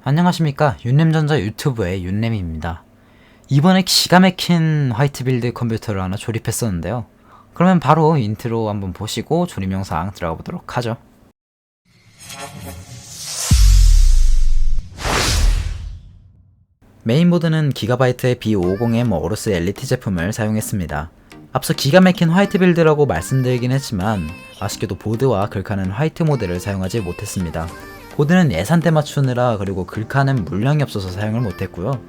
안녕하십니까, 윤램전자 유튜브의 윤램입니다. 이번에 기가 막힌 화이트 빌드 컴퓨터를 하나 조립했었는데요. 그러면 바로 인트로 한번 보시고 조립 영상 들어가 보도록 하죠. 메인보드는 기가바이트의 B50M 어루스 엘리트 제품을 사용했습니다. 앞서 기가 막힌 화이트 빌드라고 말씀드리긴 했지만 아쉽게도 보드와 글카는 화이트 모델을 사용하지 못했습니다. 보드는 예산대 맞추느라 그리고 글카는 물량이 없어서 사용을 못했고요.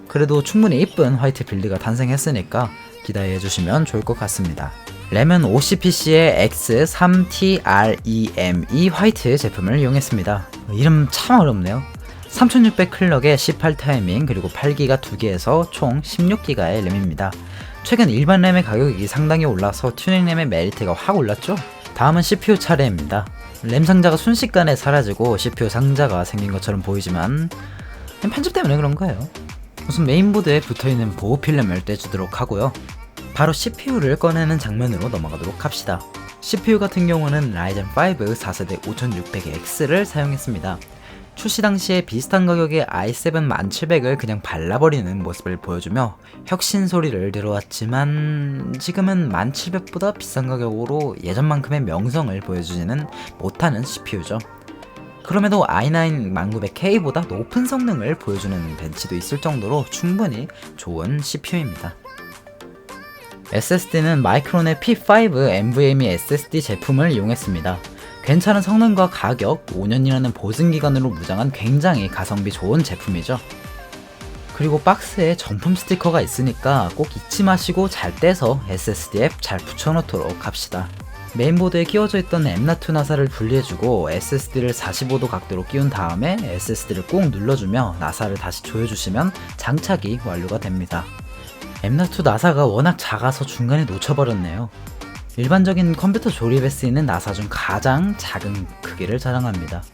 그래도 충분히 이쁜 화이트 빌드가 탄생했으니까 기대해주시면 좋을 것 같습니다. 램은 OCPC의 X3TREME 화이트 제품을 이용했습니다. 이름 참 어렵네요. 3600 클럭에 18 타이밍 그리고 8기가 2개에서 총 16기가의 램입니다. 최근 일반 램의 가격이 상당히 올라서 튜닝 램의 메리트가 확 올랐죠? 다음은 CPU 차례입니다. 램 상자가 순식간에 사라지고 CPU 상자가 생긴 것처럼 보이지만 편집 때문에 그런 거예요. 우선 메인보드에 붙어있는 보호 필름을 떼주도록 하고요. 바로 CPU를 꺼내는 장면으로 넘어가도록 합시다. CPU 같은 경우는 라이젠 5 4세대 5600X를 사용했습니다. 출시 당시에 비슷한 가격의 i7 1700을 그냥 발라버리는 모습을 보여주며 혁신 소리를 들어왔지만 지금은 1700보다 비싼 가격으로 예전만큼의 명성을 보여주지는 못하는 CPU죠. 그럼에도 i9 1900K보다 높은 성능을 보여주는 벤치도 있을 정도로 충분히 좋은 CPU입니다. SSD는 마이크론의 P5 NVMe SSD 제품을 이용했습니다. 괜찮은 성능과 가격, 5년이라는 보증기간으로 무장한 굉장히 가성비 좋은 제품이죠. 그리고 박스에 정품 스티커가 있으니까 꼭 잊지 마시고 잘 떼서 SSD 앱 잘 붙여놓도록 합시다. 메인보드에 끼워져 있던 M.2 나사를 분리해주고 SSD를 45도 각도로 끼운 다음에 SSD를 꾹 눌러주며 나사를 다시 조여주시면 장착이 완료가 됩니다. M.2 나사가 워낙 작아서 중간에 놓쳐버렸네요. 일반적인 컴퓨터 조립에 쓰이는 나사 중 가장 작은 크기를 자랑합니다.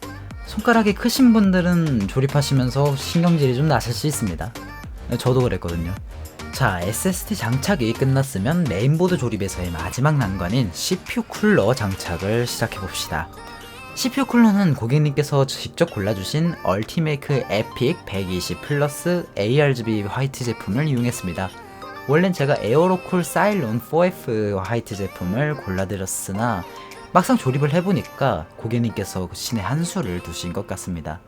손가락이 크신 분들은 조립하시면서 신경질이 좀 나실 수 있습니다. 저도 그랬거든요. 자, SSD 장착이 끝났으면 메인보드 조립에서의 마지막 난관인 CPU 쿨러 장착을 시작해봅시다. CPU 쿨러는 고객님께서 직접 골라주신 얼티메이크 에픽 120 플러스 ARGB 화이트 제품을 이용했습니다. 원래는 제가 에어로쿨 사일론 4F 화이트 제품을 골라드렸으나 막상 조립을 해보니까 고객님께서 신의 한 수를 두신 것 같습니다.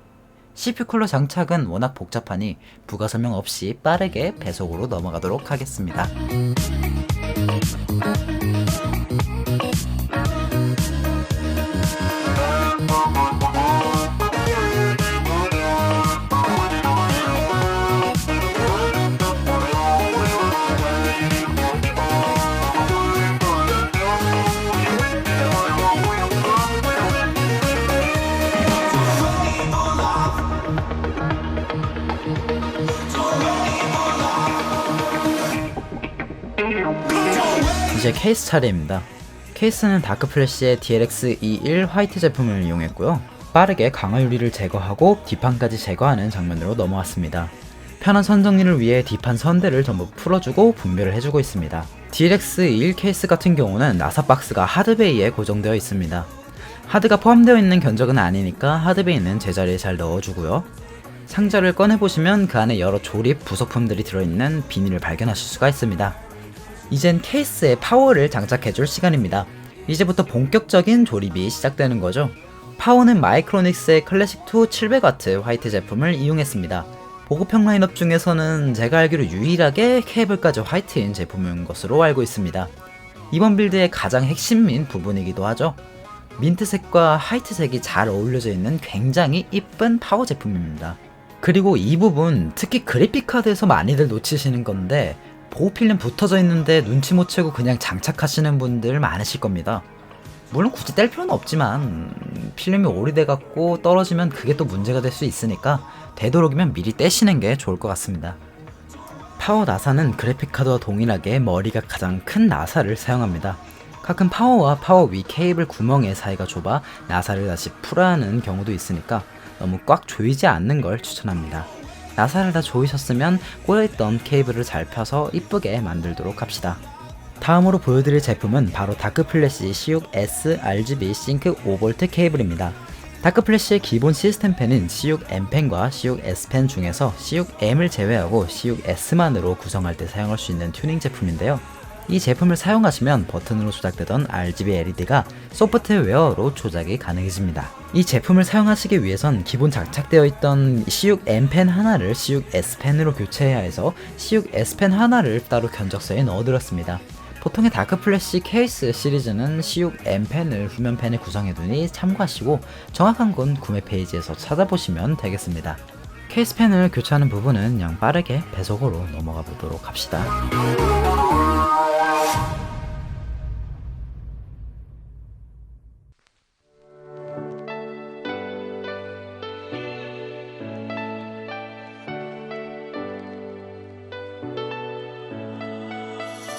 CPU 쿨러 장착은 워낙 복잡하니 부가 설명 없이 빠르게 배속으로 넘어가도록 하겠습니다. 이제 케이스 차례입니다. 케이스는 다크플래시의 DLX21 화이트 제품을 이용했고요. 빠르게 강화 유리를 제거하고 뒷판까지 제거하는 장면으로 넘어왔습니다. 편한 선 정리를 위해 뒷판 선대를 전부 풀어주고 분별을 해주고 있습니다. DLX21 케이스 같은 경우는 나사 박스가 하드베이에 고정되어 있습니다. 하드가 포함되어 있는 견적은 아니니까 하드베이는 제자리에 잘 넣어주고요. 상자를 꺼내보시면 그 안에 여러 조립 부속품들이 들어있는 비닐을 발견하실 수가 있습니다. 이젠 케이스에 파워를 장착해줄 시간입니다. 이제부터 본격적인 조립이 시작되는 거죠. 파워는 마이크로닉스의 클래식2 700W 화이트 제품을 이용했습니다. 보급형 라인업 중에서는 제가 알기로 유일하게 케이블까지 화이트인 제품인 것으로 알고 있습니다. 이번 빌드의 가장 핵심인 부분이기도 하죠. 민트색과 화이트색이 잘 어울려져 있는 굉장히 이쁜 파워 제품입니다. 그리고 이 부분 특히 그래픽카드에서 많이들 놓치시는 건데 보호필름 붙어져 있는데 눈치 못 채고 그냥 장착하시는 분들 많으실 겁니다. 물론 굳이 뗄 필요는 없지만 필름이 오래돼 갖고 떨어지면 그게 또 문제가 될 수 있으니까 되도록이면 미리 떼시는 게 좋을 것 같습니다. 파워 나사는 그래픽카드와 동일하게 머리가 가장 큰 나사를 사용합니다. 가끔 파워와 파워 위 케이블 구멍의 사이가 좁아 나사를 다시 풀어야 하는 경우도 있으니까 너무 꽉 조이지 않는 걸 추천합니다. 나사를 다 조이셨으면 꼬여있던 케이블을 잘 펴서 이쁘게 만들도록 합시다. 다음으로 보여드릴 제품은 바로 다크플래시 C6S RGB 싱크 5V 케이블입니다. 다크플래시의 기본 시스템 펜은 C6M펜과 C6S펜 중에서 C6M을 제외하고 C6S만으로 구성할 때 사용할 수 있는 튜닝 제품인데요. 이 제품을 사용하시면 버튼으로 조작되던 RGB LED가 소프트웨어로 조작이 가능해집니다. 이 제품을 사용하시기 위해선 기본 장착되어 있던 C6M펜 하나를 C6S펜으로 교체해야 해서 C6S펜 하나를 따로 견적서에 넣어드렸습니다. 보통의 다크플래시 케이스 시리즈는 C6M펜을 후면펜에 구성해두니 참고하시고 정확한 건 구매 페이지에서 찾아보시면 되겠습니다. 케이스펜을 교체하는 부분은 그냥 빠르게 배속으로 넘어가 보도록 합시다.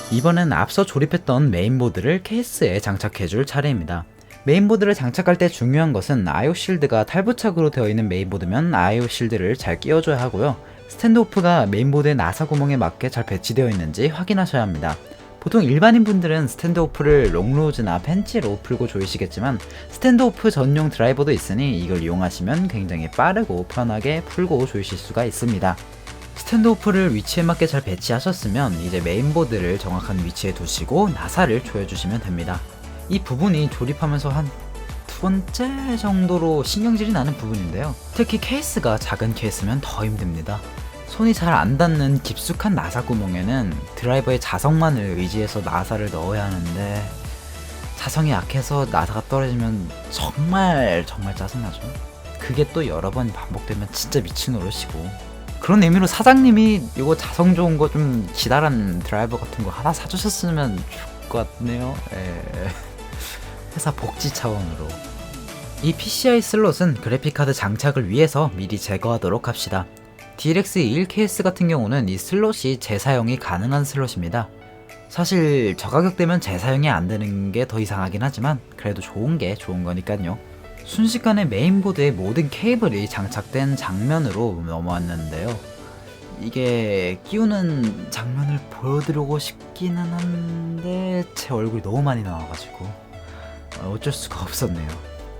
이번엔 앞서 조립했던 메인보드를 케이스에 장착해줄 차례입니다. 메인보드를 장착할 때 중요한 것은 IO 실드가 탈부착으로 되어 있는 메인보드면 IO 실드를 잘 끼워줘야 하고요. 스탠드오프가 메인보드의 나사 구멍에 맞게 잘 배치되어 있는지 확인하셔야 합니다. 보통 일반인 분들은 스탠드오프를 롱로즈나 펜치로 풀고 조이시겠지만 스탠드오프 전용 드라이버도 있으니 이걸 이용하시면 굉장히 빠르고 편하게 풀고 조이실 수가 있습니다. 스탠드오프를 위치에 맞게 잘 배치하셨으면 이제 메인보드를 정확한 위치에 두시고 나사를 조여주시면 됩니다. 이 부분이 조립하면서 한 두 번째 정도로 신경질이 나는 부분인데요. 특히 케이스가 작은 케이스면 더 힘듭니다. 손이 잘 안 닿는 깊숙한 나사 구멍에는 드라이버의 자성만을 의지해서 나사를 넣어야 하는데 자성이 약해서 나사가 떨어지면 정말 짜증나죠. 그게 또 여러 번 반복되면 진짜 미친 노릇이고, 그런 의미로 사장님이 이거 자성 좋은 거 좀 기다란 드라이버 같은 거 하나 사주셨으면 좋을 것 같네요. 회사 복지 차원으로. 이 PCI 슬롯은 그래픽카드 장착을 위해서 미리 제거하도록 합시다. DLX21 케이스 같은 경우는 이 슬롯이 재사용이 가능한 슬롯입니다. 사실 저 가격대면 재사용이 안 되는 게 더 이상하긴 하지만 그래도 좋은 게 좋은 거니까요. 순식간에 메인보드에 모든 케이블이 장착된 장면으로 넘어왔는데요. 이게 끼우는 장면을 보여드리고 싶기는 한데 제 얼굴이 너무 많이 나와가지고 어쩔 수가 없었네요.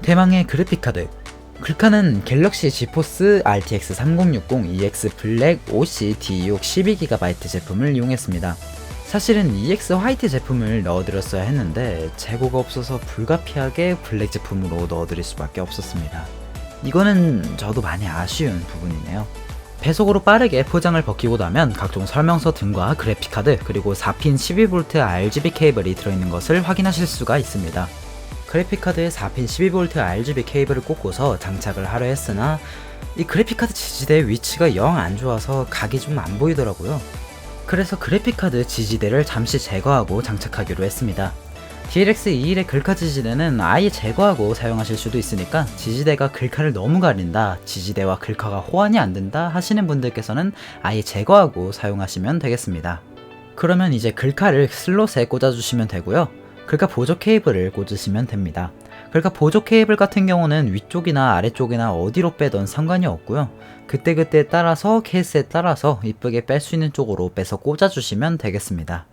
대망의 그래픽카드. 글카는 갤럭시 지포스 RTX 3060 EX 블랙 OC D6 12GB 제품을 이용했습니다. 사실은 EX 화이트 제품을 넣어드렸어야 했는데 재고가 없어서 불가피하게 블랙 제품으로 넣어드릴 수밖에 없었습니다. 이거는 저도 많이 아쉬운 부분이네요. 배속으로 빠르게 포장을 벗기고 나면 각종 설명서 등과 그래픽카드 그리고 4핀 12V RGB 케이블이 들어있는 것을 확인하실 수가 있습니다. 그래픽카드에 4핀 12V RGB 케이블을 꽂고서 장착을 하려 했으나 이 그래픽카드 지지대의 위치가 영 안 좋아서 각이 좀 안 보이더라고요. 그래서 그래픽카드 지지대를 잠시 제거하고 장착하기로 했습니다. DLX21의 글카 지지대는 아예 제거하고 사용하실 수도 있으니까 지지대가 글카를 너무 가린다, 지지대와 글카가 호환이 안 된다 하시는 분들께서는 아예 제거하고 사용하시면 되겠습니다. 그러면 이제 글카를 슬롯에 꽂아주시면 되고요. 글카 보조 케이블을 꽂으시면 됩니다. 글카 보조 케이블 같은 경우는 위쪽이나 아래쪽이나 어디로 빼던 상관이 없고요. 그때그때 따라서 케이스에 따라서 이쁘게 뺄 수 있는 쪽으로 빼서 꽂아주시면 되겠습니다.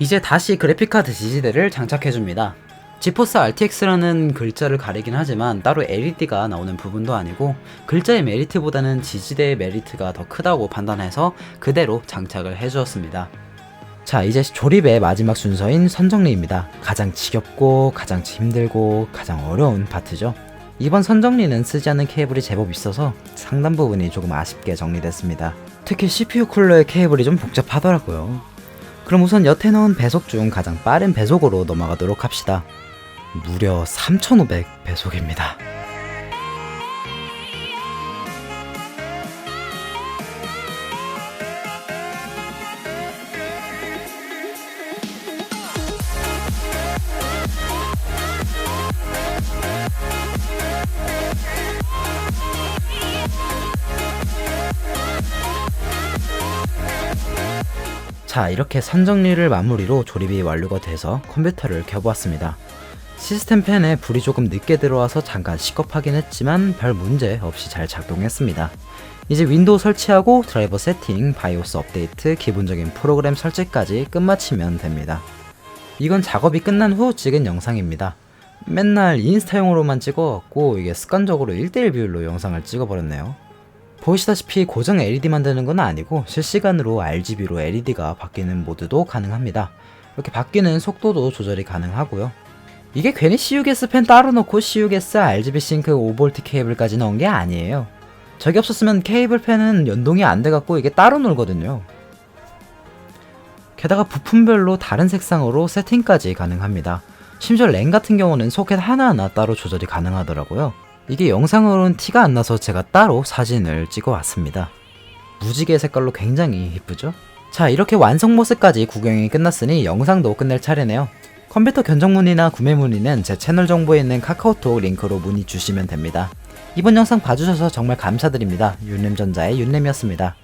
이제 다시 그래픽카드 지지대를 장착해줍니다. 지포스 RTX라는 글자를 가리긴 하지만 따로 LED가 나오는 부분도 아니고 글자의 메리트보다는 지지대의 메리트가 더 크다고 판단해서 그대로 장착을 해주었습니다. 자, 이제 조립의 마지막 순서인 선정리입니다. 가장 지겹고 가장 힘들고 가장 어려운 파트죠. 이번 선정리는 쓰지 않는 케이블이 제법 있어서 상단 부분이 조금 아쉽게 정리됐습니다. 특히 CPU 쿨러의 케이블이 좀 복잡하더라고요. 그럼 우선 여태 넣은 배속 중 가장 빠른 배속으로 넘어가도록 합시다. 무려 3500 배속입니다. 자, 이렇게 선정리를 마무리로 조립이 완료가 돼서 컴퓨터를 켜보았습니다. 시스템 팬에 불이 조금 늦게 들어와서 잠깐 시겁하긴 했지만 별 문제 없이 잘 작동했습니다. 이제 윈도우 설치하고 드라이버 세팅, 바이오스 업데이트, 기본적인 프로그램 설치까지 끝마치면 됩니다. 이건 작업이 끝난 후 찍은 영상입니다. 맨날 인스타용으로만 찍어갖고 이게 습관적으로 1:1 비율로 영상을 찍어버렸네요. 보시다시피 고정 LED 만드는 건 아니고 실시간으로 RGB로 LED가 바뀌는 모드도 가능합니다. 이렇게 바뀌는 속도도 조절이 가능하고요. 이게 괜히 CUGS 펜 따로 넣고 CUGS RGB 싱크 5V 케이블까지 넣은 게 아니에요. 저게 없었으면 케이블 펜은 연동이 안 돼갖고 이게 따로 놀거든요. 게다가 부품별로 다른 색상으로 세팅까지 가능합니다. 심지어 램 같은 경우는 소켓 하나하나 따로 조절이 가능하더라고요. 이게 영상으로는 티가 안 나서 제가 따로 사진을 찍어 왔습니다. 무지개 색깔로 굉장히 이쁘죠? 자, 이렇게 완성 모습까지 구경이 끝났으니 영상도 끝낼 차례네요. 컴퓨터 견적 문의나 구매 문의는 제 채널 정보에 있는 카카오톡 링크로 문의 주시면 됩니다. 이번 영상 봐주셔서 정말 감사드립니다. 윤램전자의 윤램이었습니다.